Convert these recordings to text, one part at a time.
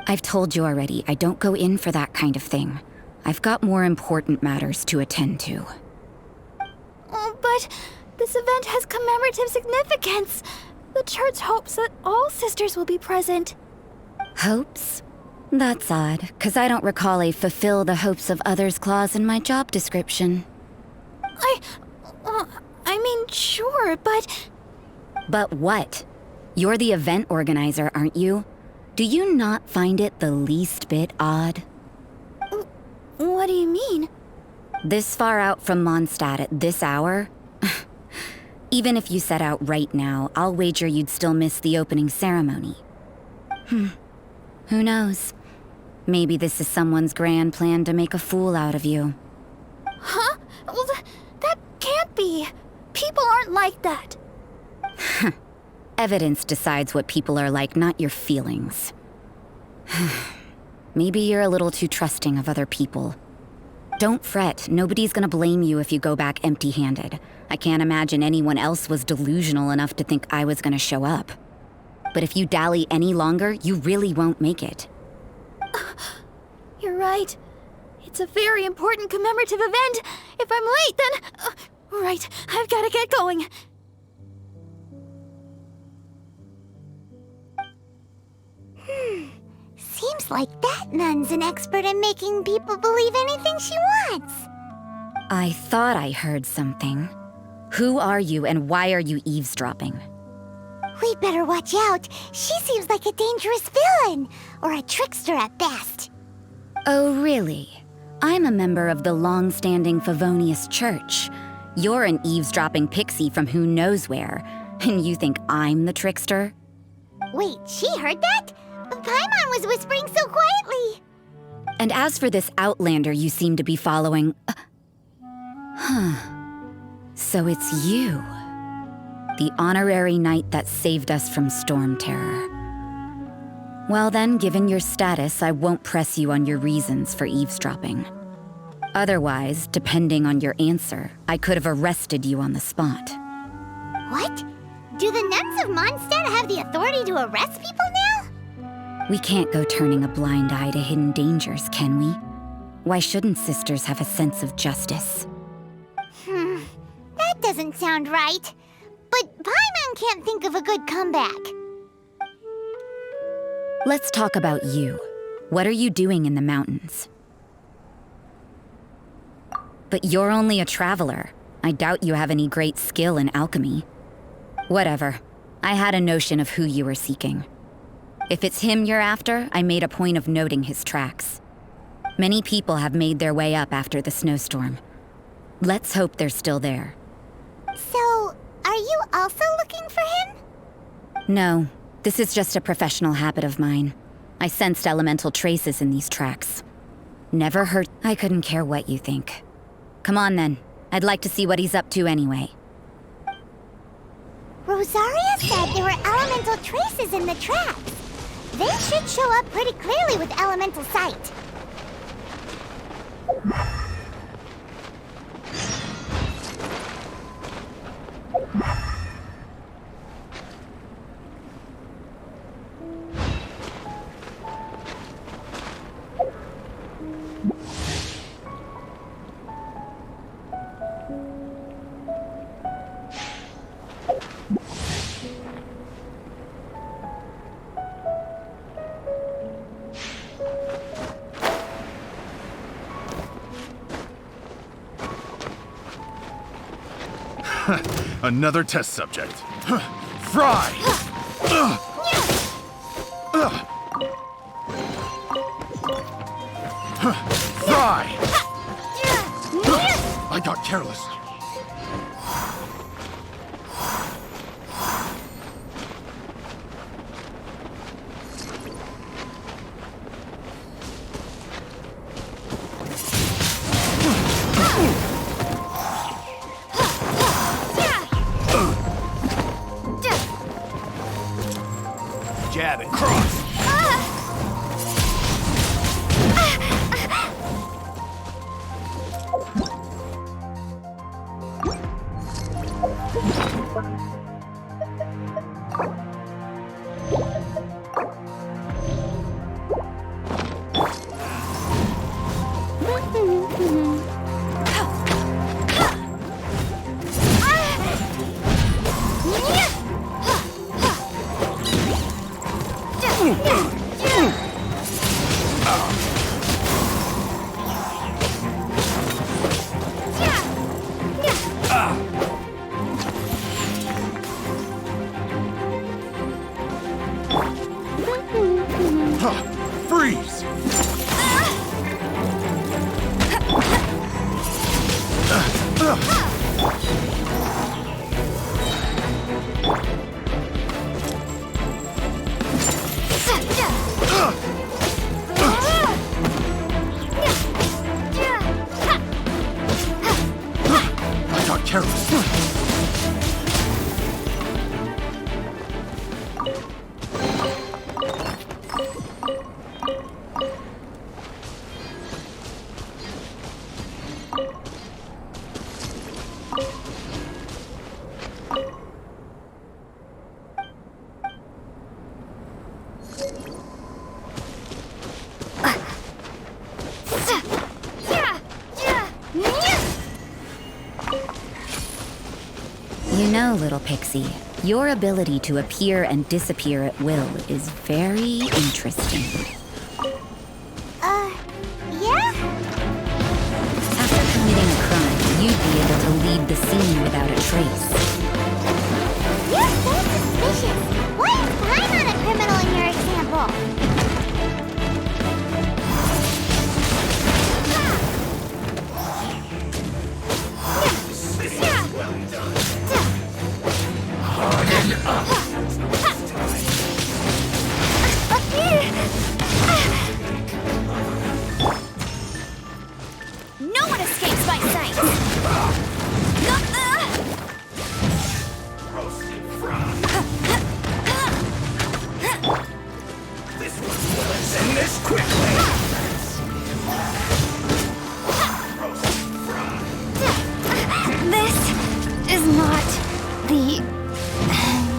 I've told you already, I don't go in for that kind of thing. I've got more important matters to attend to. Oh, but this event has commemorative significance. The church hopes that all sisters will be present. Hopes? That's odd, 'cause I don't recall a fulfill the hopes of others clause in my job description. I mean, sure, but... But what? You're the event organizer, aren't you? Do you not find it the least bit odd? What do you mean? This far out from Mondstadt at this hour? Even if you set out right now, I'll wager you'd still miss the opening ceremony. Who knows? Maybe this is someone's grand plan to make a fool out of you. Huh? Well, that can't be. People aren't like that. Evidence decides what people are like, not your feelings. Maybe you're a little too trusting of other people. Don't fret, nobody's gonna blame you if you go back empty-handed. I can't imagine anyone else was delusional enough to think I was gonna show up. But if you dally any longer, you really won't make it. You're right. It's a very important commemorative event. If I'm late, then... right, I've gotta get going. Seems like that nun's an expert in making people believe anything she wants. I thought I heard something. Who are you and why are you eavesdropping? We'd better watch out. She seems like a dangerous villain, or a trickster at best. Oh, really? I'm a member of the long-standing Favonius Church. You're an eavesdropping pixie from who knows where, and you think I'm the trickster? Wait, she heard that? But Paimon was whispering so quietly. And as for this outlander you seem to be following... So it's you. The honorary knight that saved us from Storm Terror. Well then, given your status, I won't press you on your reasons for eavesdropping. Otherwise, depending on your answer, I could have arrested you on the spot. What? Do the nuns of Mondstadt have the authority to arrest people now? We can't go turning a blind eye to hidden dangers, can we? Why shouldn't sisters have a sense of justice? That doesn't sound right. But Paimon can't think of a good comeback. Let's talk about you. What are you doing in the mountains? But you're only a traveler. I doubt you have any great skill in alchemy. Whatever. I had a notion of who you were seeking. If it's him you're after, I made a point of noting his tracks. Many people have made their way up after the snowstorm. Let's hope they're still there. So, are you also looking for him? No, this is just a professional habit of mine. I sensed elemental traces in these tracks. Never hurt. I couldn't care what you think. Come on then. I'd like to see what he's up to anyway. Rosaria said there were elemental traces in the tracks. They should show up pretty clearly with elemental sight. Another test subject. Fry! Fry! I got careless. Jab and cross. Freeze! I got careless. You know, little pixie, your ability to appear and disappear at will is very interesting. Yeah? After committing a crime, you'd be able to leave the scene without a trace. You're so suspicious. Why is I'm not a criminal in your example? No one escapes my sight! Send this quickly! This is not the end.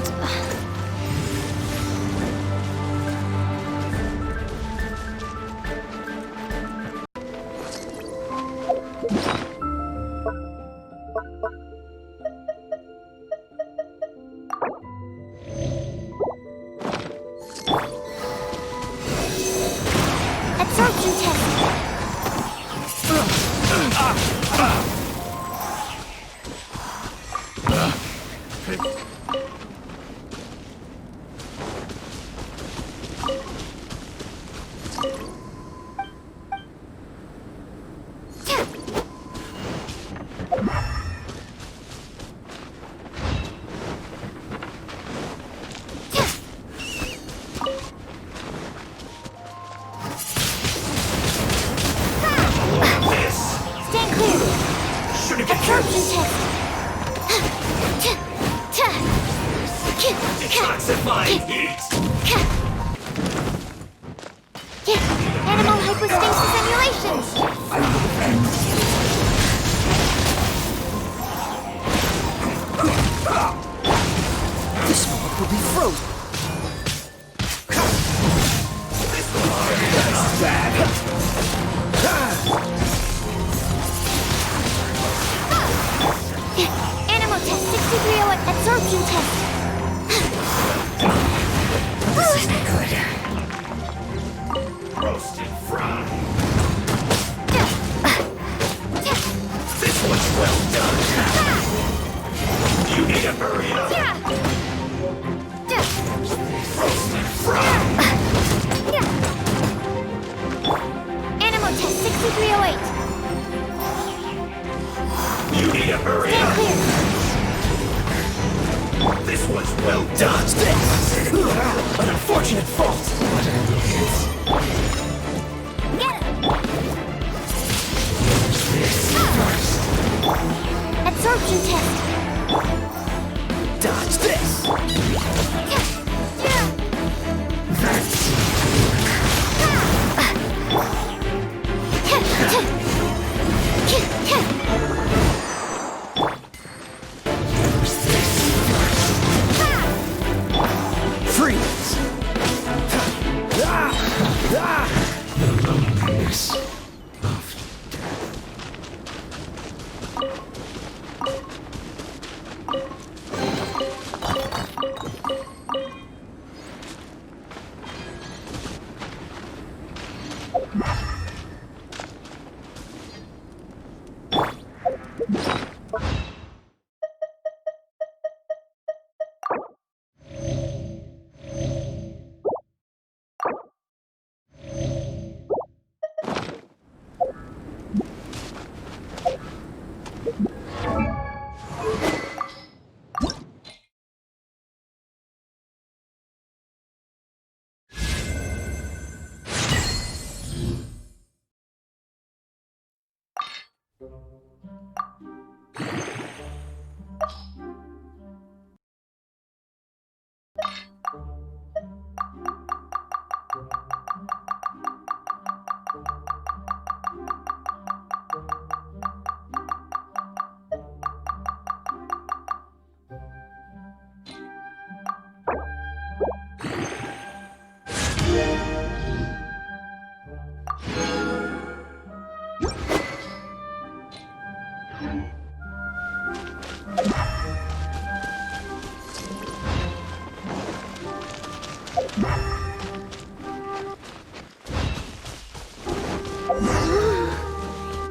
Absorption test. Stand clear. Should have Absorption test. Detoxifying heat! Animal hypostasis emulations. This mob will be frozen. Animal test 6301 absorption test. This isn't good. Roasted fry. This one's well done. You need a hurry up. Roasted fry. Animal test 6308. You need a hurry Stand up. clear. This one's well done. An unfortunate fault. Get him. Absorption test. Dodge this. Freeze. The loneliness of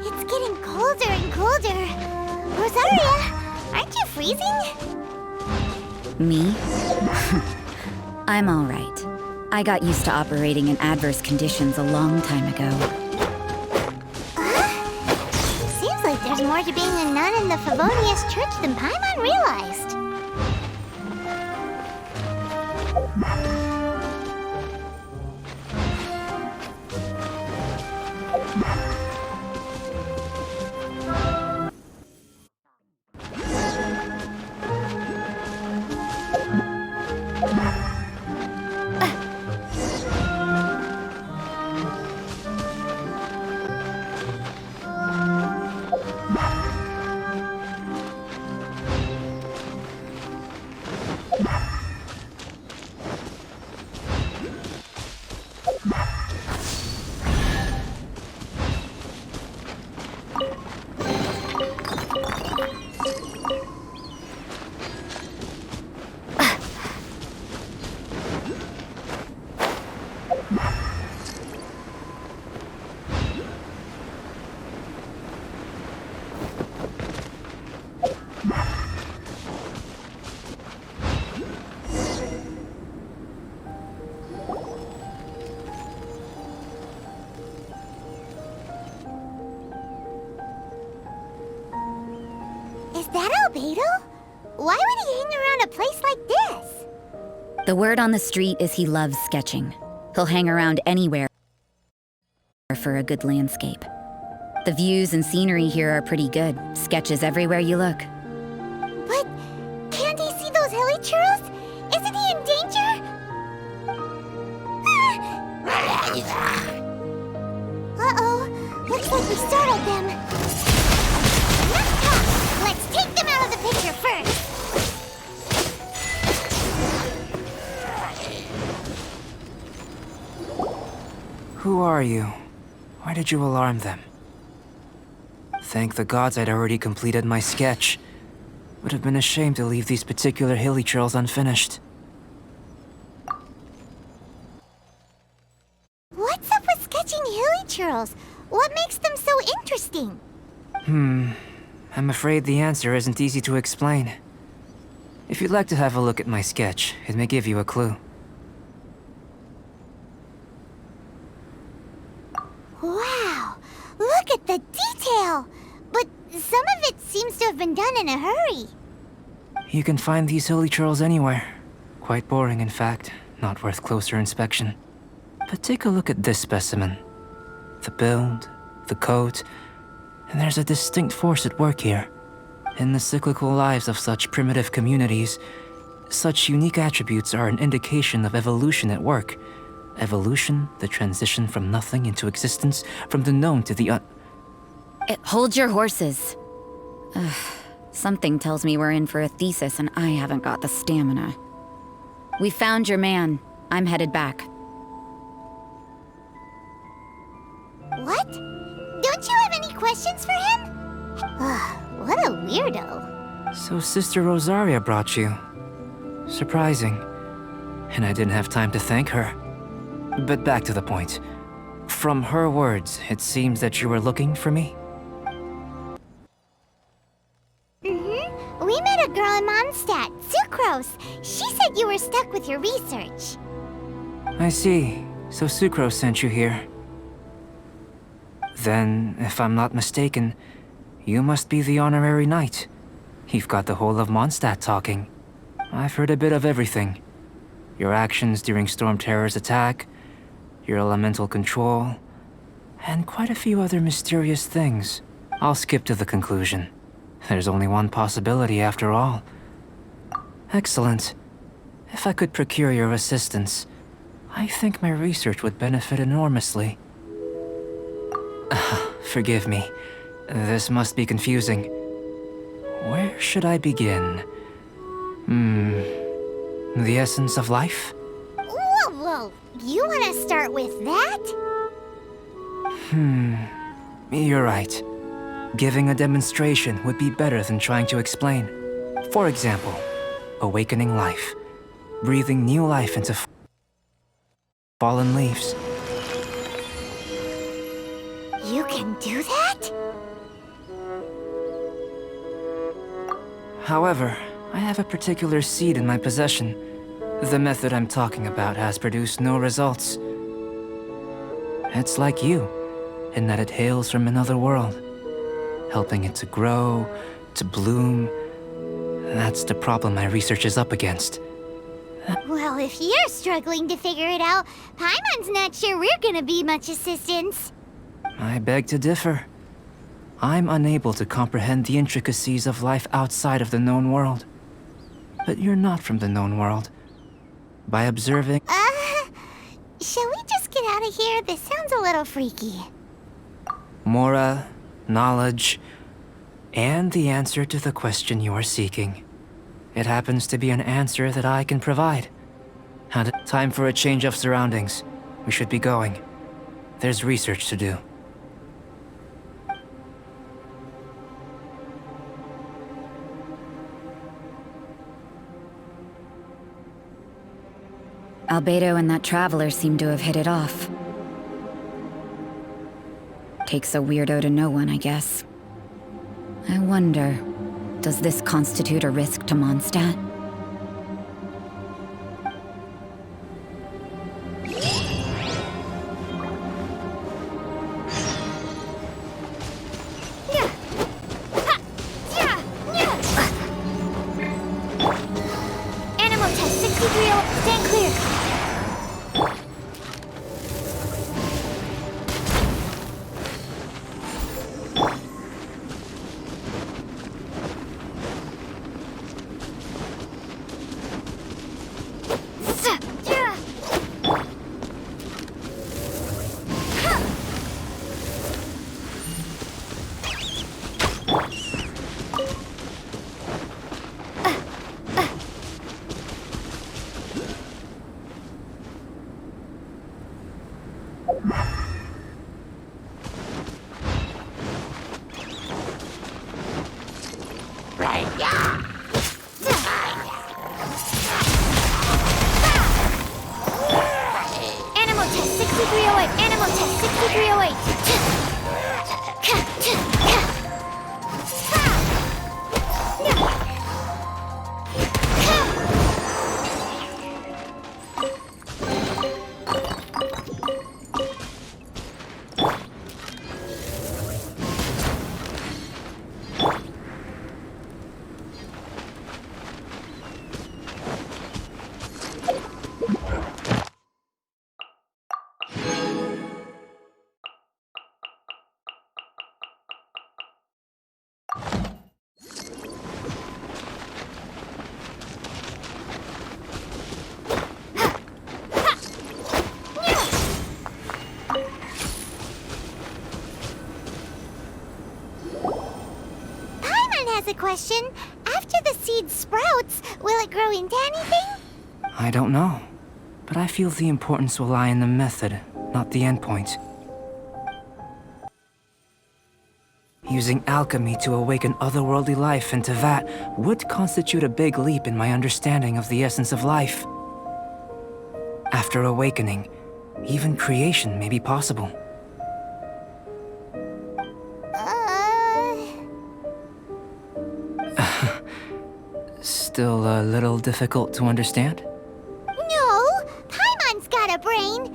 It's getting colder and colder. Rosaria, aren't you freezing? Me? I'm all right. I got used to operating in adverse conditions a long time ago. Seems like there's more to being a nun in the Favonius Church than Paimon realized. Is that Albedo? Why would he hang around a place like this? The word on the street is he loves sketching. He'll hang around anywhere for a good landscape. The views and scenery here are pretty good. Sketches everywhere you look. But can't he see those hilly churls? Isn't he in danger? Uh-oh. Looks like we startled them. Enough talk. Let's take them out of the picture first. Who are you? Why did you alarm them? Thank the gods I'd already completed my sketch. Would have been a shame to leave these particular hilly trails unfinished. What's up with sketching hilly churls? What makes them so interesting? I'm afraid the answer isn't easy to explain. If you'd like to have a look at my sketch, it may give you a clue. Wow! Look at the detail! But some of it seems to have been done in a hurry. You can find these hilly churls anywhere. Quite boring, in fact. Not worth closer inspection. But take a look at this specimen. The build, the coat, and there's a distinct force at work here. In the cyclical lives of such primitive communities, such unique attributes are an indication of evolution at work. Evolution, the transition from nothing into existence, from the known to the Hold your horses. Ugh, something tells me we're in for a thesis and I haven't got the stamina. We found your man. I'm headed back. What? Don't you have any questions for him? What a weirdo. So Sister Rosaria brought you. Surprising. And I didn't have time to thank her. But back to the point. From her words, it seems that you were looking for me? We met a girl in Mondstadt, Sucrose. She said you were stuck with your research. I see. So Sucrose sent you here. Then, if I'm not mistaken, you must be the honorary knight. You've got the whole of Mondstadt talking. I've heard a bit of everything. Your actions during Storm Terror's attack, your elemental control, and quite a few other mysterious things. I'll skip to the conclusion. There's only one possibility after all. Excellent. If I could procure your assistance, I think my research would benefit enormously. Forgive me. This must be confusing. Where should I begin? The essence of life? Whoa, whoa. You want to start with that? You're right. Giving a demonstration would be better than trying to explain. For example, awakening life. Breathing new life into fallen leaves. You can do that? However, I have a particular seed in my possession. The method I'm talking about has produced no results. It's like you, in that it hails from another world, helping it to grow, to bloom. That's the problem my research is up against. Well, if you're struggling to figure it out, Paimon's not sure we're gonna be much assistance. I beg to differ. I'm unable to comprehend the intricacies of life outside of the known world. But you're not from the known world. By observing... Shall we just get out of here? This sounds a little freaky. Mora, knowledge, and the answer to the question you are seeking. It happens to be an answer that I can provide. Time for a change of surroundings. We should be going. There's research to do. Albedo and that traveler seem to have hit it off. Takes a weirdo to know one, I guess. I wonder, does this constitute a risk to Mondstadt? Animal test 6308, stand clear. Animal test 6308, animal test 6308. Paimon has a question. After the seed sprouts, will it grow into anything? I don't know, but I feel the importance will lie in the method, not the endpoint. Using alchemy to awaken otherworldly life into that would constitute a big leap in my understanding of the essence of life. After awakening, even creation may be possible. Still a little difficult to understand? No, Paimon's got a brain.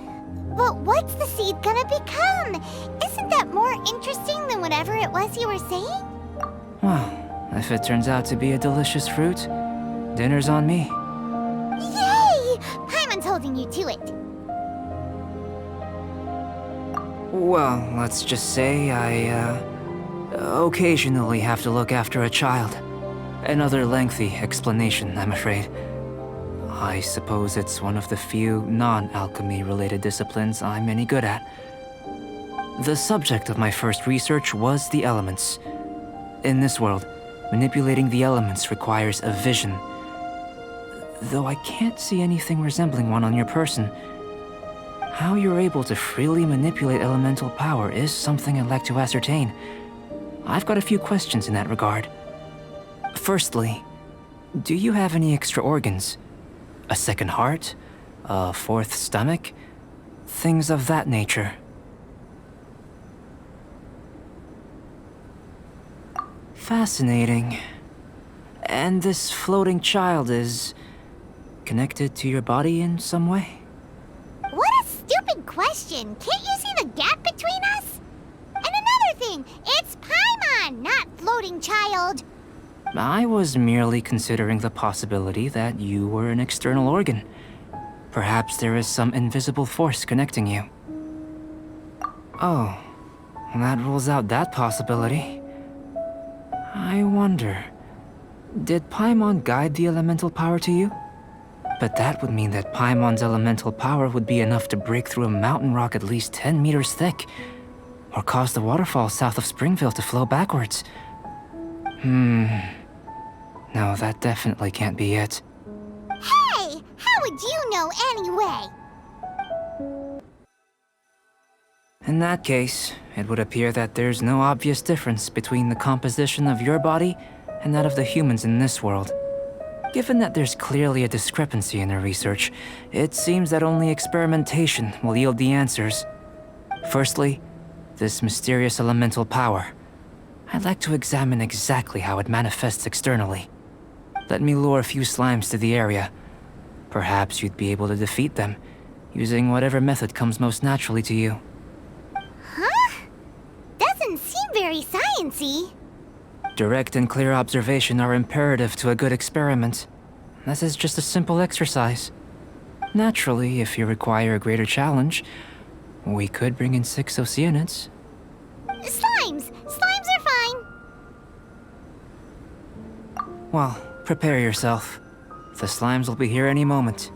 But what's the seed gonna become? Isn't that more interesting than whatever it was you were saying? Well, if it turns out to be a delicious fruit, dinner's on me. Yay! Paimon's holding you to it. Well, let's just say I Occasionally have to look after a child. Another lengthy explanation, I'm afraid. I suppose it's one of the few non-alchemy related disciplines I'm any good at. The subject of my first research was the elements. In this world, manipulating the elements requires a vision. Though I can't see anything resembling one on your person, how you're able to freely manipulate elemental power is something I'd like to ascertain. I've got a few questions in that regard. Firstly, do you have any extra organs? A second heart? A fourth stomach? Things of that nature. Fascinating. And this floating child is connected to your body in some way? What a stupid question! Can't you see the gap between us? And another thing, it's Paimon, not floating child. I was merely considering the possibility that you were an external organ. Perhaps there is some invisible force connecting you. Oh, that rules out that possibility. I wonder, did Paimon guide the elemental power to you? But that would mean that Paimon's elemental power would be enough to break through a mountain rock at least 10 meters thick, or cause the waterfall south of Springville to flow backwards. No, that definitely can't be it. Hey! How would you know anyway? In that case, it would appear that there's no obvious difference between the composition of your body and that of the humans in this world. Given that there's clearly a discrepancy in the research, it seems that only experimentation will yield the answers. Firstly, this mysterious elemental power. I'd like to examine exactly how it manifests externally. Let me lure a few slimes to the area. Perhaps you'd be able to defeat them, using whatever method comes most naturally to you. Huh? Doesn't seem very sciencey. Direct and clear observation are imperative to a good experiment. This is just a simple exercise. Naturally, if you require a greater challenge, we could bring in 6 Oceanids. Slimes! Slimes are fine! Well, prepare yourself. The slimes will be here any moment.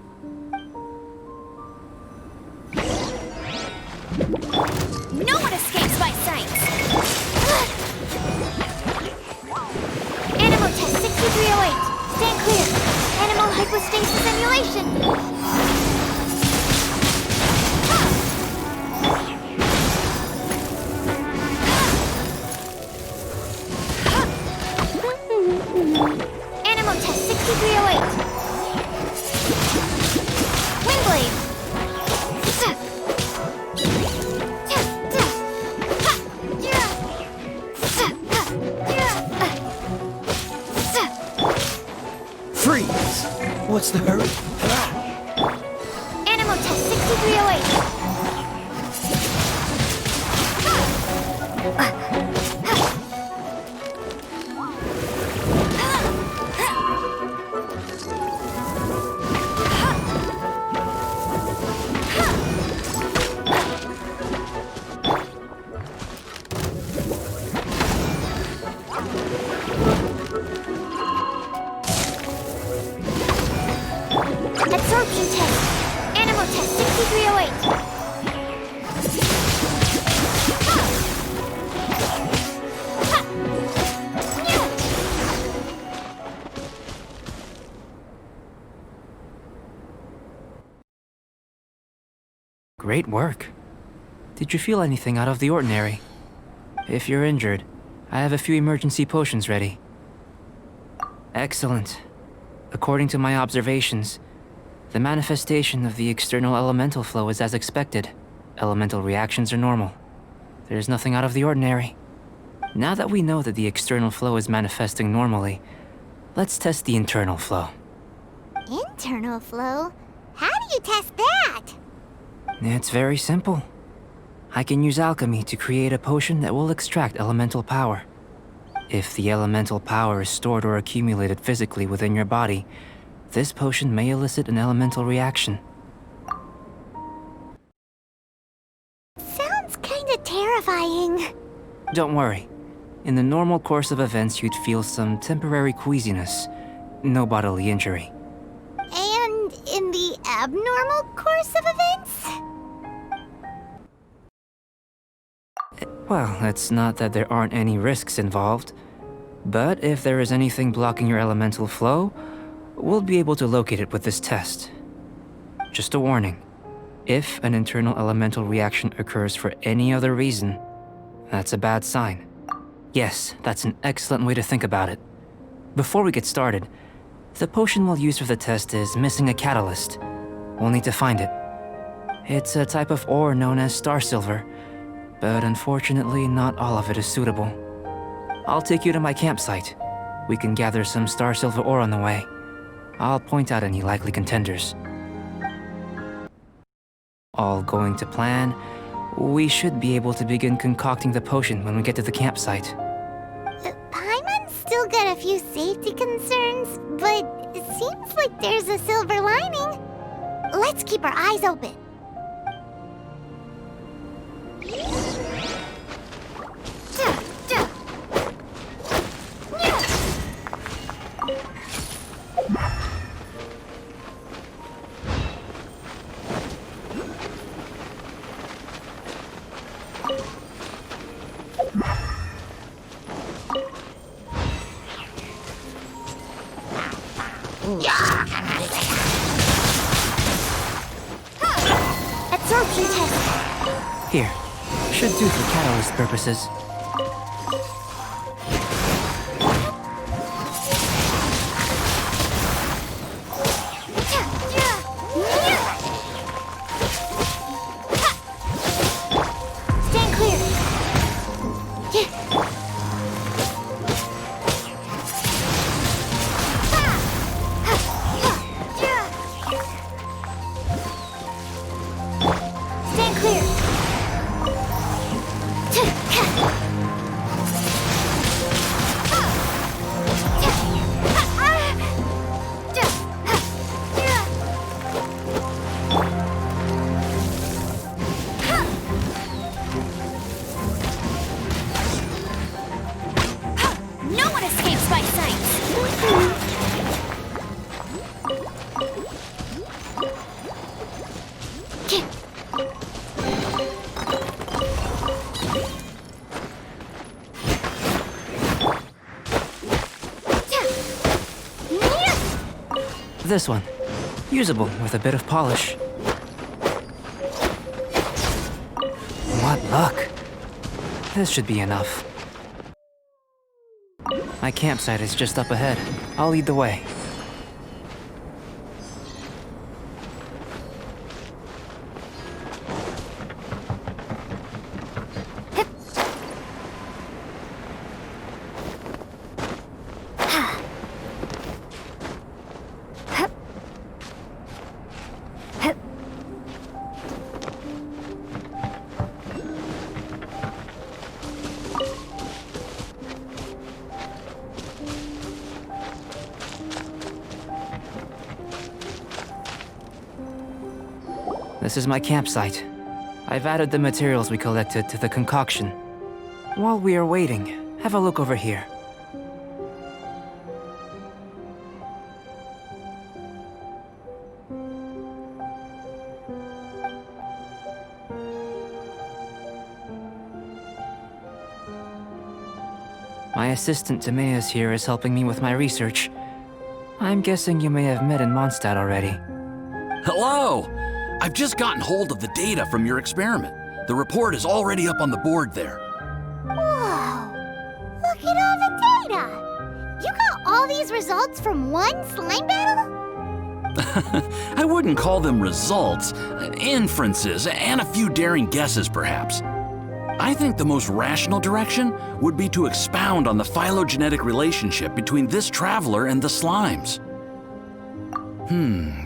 No one escapes my sight! Animal test 6308. Stand clear. Animal hypostasis emulation. Animal test 6308. Windblade. Freeze! What's the hurry? Animal test 6308. Absorption test. Animal test 6308. Great work. Did you feel anything out of the ordinary? If you're injured, I have a few emergency potions ready. Excellent. According to my observations, the manifestation of the external elemental flow is as expected. Elemental reactions are normal. There's nothing out of the ordinary. Now that we know that the external flow is manifesting normally, let's test the internal flow. Internal flow? How do you test that? It's very simple. I can use alchemy to create a potion that will extract elemental power. If the elemental power is stored or accumulated physically within your body, this potion may elicit an elemental reaction. Sounds kinda terrifying. Don't worry. In the normal course of events, you'd feel some temporary queasiness. No bodily injury. And in the abnormal course of events? Well, it's not that there aren't any risks involved. But if there is anything blocking your elemental flow, we'll be able to locate it with this test. Just a warning. If an internal elemental reaction occurs for any other reason, that's a bad sign. Yes, that's an excellent way to think about it. Before we get started, the potion we'll use for the test is missing a catalyst. We'll need to find it. It's a type of ore known as star silver, but unfortunately not all of it is suitable. I'll take you to my campsite. We can gather some star silver ore on the way. I'll point out any likely contenders. All going to plan, we should be able to begin concocting the potion when we get to the campsite. Paimon's still got a few safety concerns, but it seems like there's a silver lining. Let's keep our eyes open. Absorption test. Here, should do for catalyst purposes. Stand clear. Stand clear. No one escapes my sight! This one. Usable with a bit of polish. What luck. This should be enough. My campsite is just up ahead. I'll lead the way. This is my campsite. I've added the materials we collected to the concoction. While we are waiting, have a look over here. My assistant Timaeus here is helping me with my research. I'm guessing you may have met in Mondstadt already. Hello! I've just gotten hold of the data from your experiment. The report is already up on the board there. Whoa! Look at all the data! You got all these results from one slime battle? I wouldn't call them results, inferences, and a few daring guesses perhaps. I think the most rational direction would be to expound on the phylogenetic relationship between this traveler and the slimes.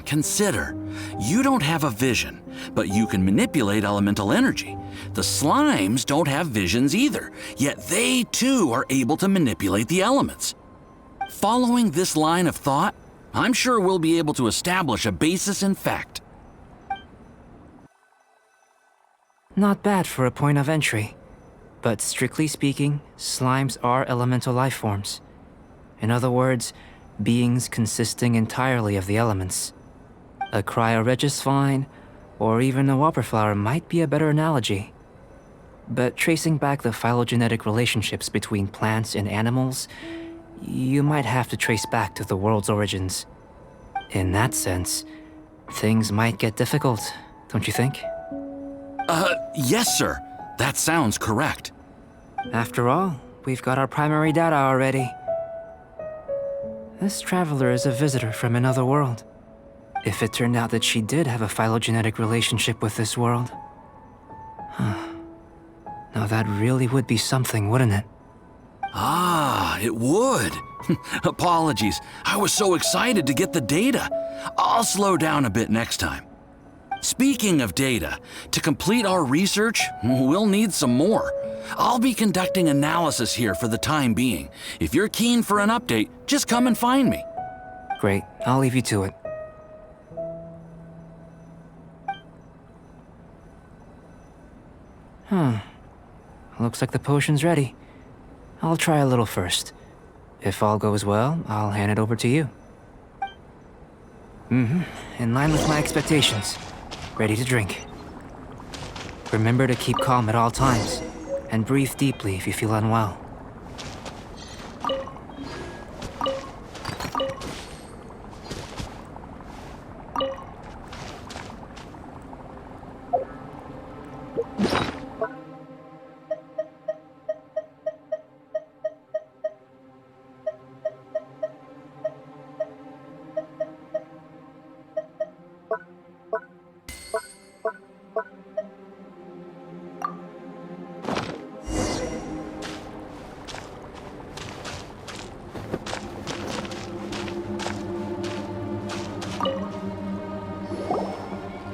Consider. You don't have a vision, but you can manipulate elemental energy. The slimes don't have visions either, yet they too are able to manipulate the elements. Following this line of thought, I'm sure we'll be able to establish a basis in fact. Not bad for a point of entry. But strictly speaking, slimes are elemental life forms. In other words, beings consisting entirely of the elements. A cryoregisvine, or even a whopperflower might be a better analogy. But tracing back the phylogenetic relationships between plants and animals, you might have to trace back to the world's origins. In that sense, things might get difficult, don't you think? Yes, sir. That sounds correct. After all, we've got our primary data already. This traveler is a visitor from another world. If it turned out that she did have a phylogenetic relationship with this world... Now that really would be something, wouldn't it? Ah, it would. Apologies. I was so excited to get the data. I'll slow down a bit next time. Speaking of data, to complete our research, we'll need some more. I'll be conducting analysis here for the time being. If you're keen for an update, just come and find me. Great, I'll leave you to it. Looks like the potion's ready. I'll try a little first. If all goes well, I'll hand it over to you. In line with my expectations. Ready to drink. Remember to keep calm at all times, and breathe deeply if you feel unwell.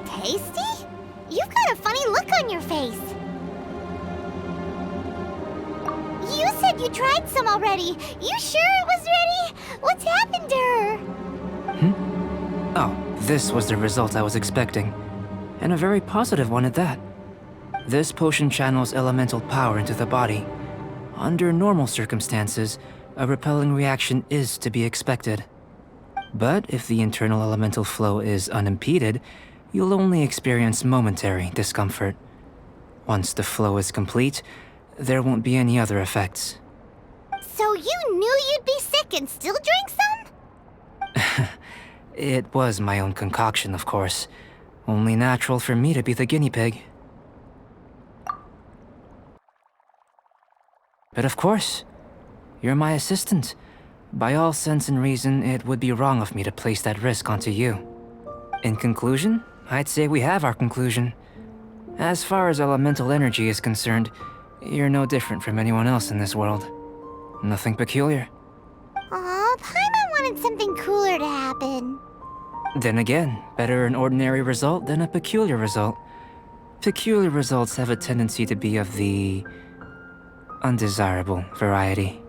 Tasty? You've got a funny look on your face. You said you tried some already. You sure it was ready? What's happened to her? Oh, this was the result I was expecting. And a very positive one at that. This potion channels elemental power into the body. Under normal circumstances, a repelling reaction is to be expected. But if the internal elemental flow is unimpeded, you'll only experience momentary discomfort. Once the flow is complete, there won't be any other effects. So you knew you'd be sick and still drank some? It was my own concoction, of course. Only natural for me to be the guinea pig. But of course, you're my assistant. By all sense and reason, it would be wrong of me to place that risk onto you. In conclusion, I'd say we have our conclusion. As far as elemental energy is concerned, you're no different from anyone else in this world. Nothing peculiar. Aw, Paimon wanted something cooler to happen. Then again, better an ordinary result than a peculiar result. Peculiar results have a tendency to be of the undesirable variety.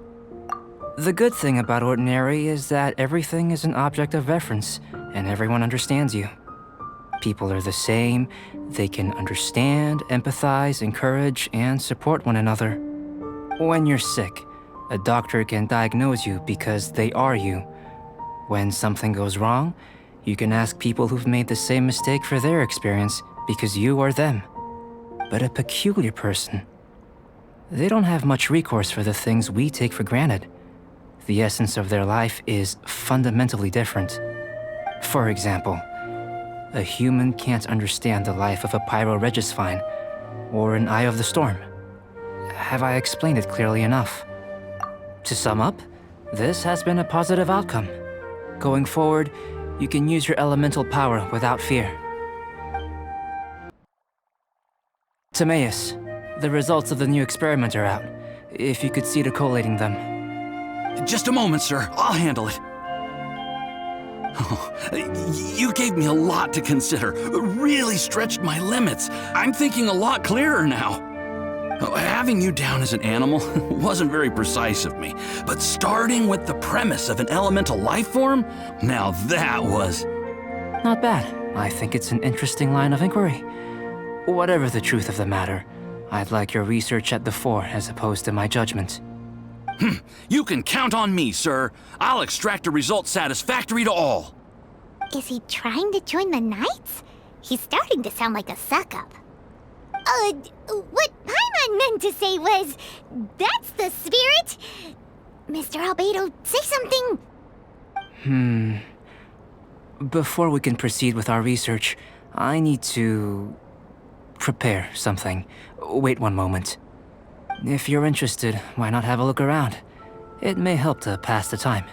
The good thing about ordinary is that everything is an object of reference, and everyone understands you. People are the same, they can understand, empathize, encourage, and support one another. When you're sick, a doctor can diagnose you because they are you. When something goes wrong, you can ask people who've made the same mistake for their experience because you are them. But a peculiar person, they don't have much recourse for the things we take for granted. The essence of their life is fundamentally different. For example, a human can't understand the life of a pyroregisvine or an Eye of the Storm. Have I explained it clearly enough? To sum up, this has been a positive outcome. Going forward, you can use your elemental power without fear. Timaeus, the results of the new experiment are out. If you could see to collating them. Just a moment, sir. I'll handle it. You gave me a lot to consider. Really stretched my limits. I'm thinking a lot clearer now. Having you down as an animal wasn't very precise of me, but starting with the premise of an elemental life form, now that was... Not bad. I think it's an interesting line of inquiry. Whatever the truth of the matter, I'd like your research at the fore as opposed to my judgment. You can count on me, sir. I'll extract a result satisfactory to all. Is he trying to join the Knights? He's starting to sound like a suck-up. What Paimon meant to say was, that's the spirit! Mr. Albedo, say something! Before we can proceed with our research, I need to prepare something. Wait one moment. If you're interested, why not have a look around? It may help to pass the time.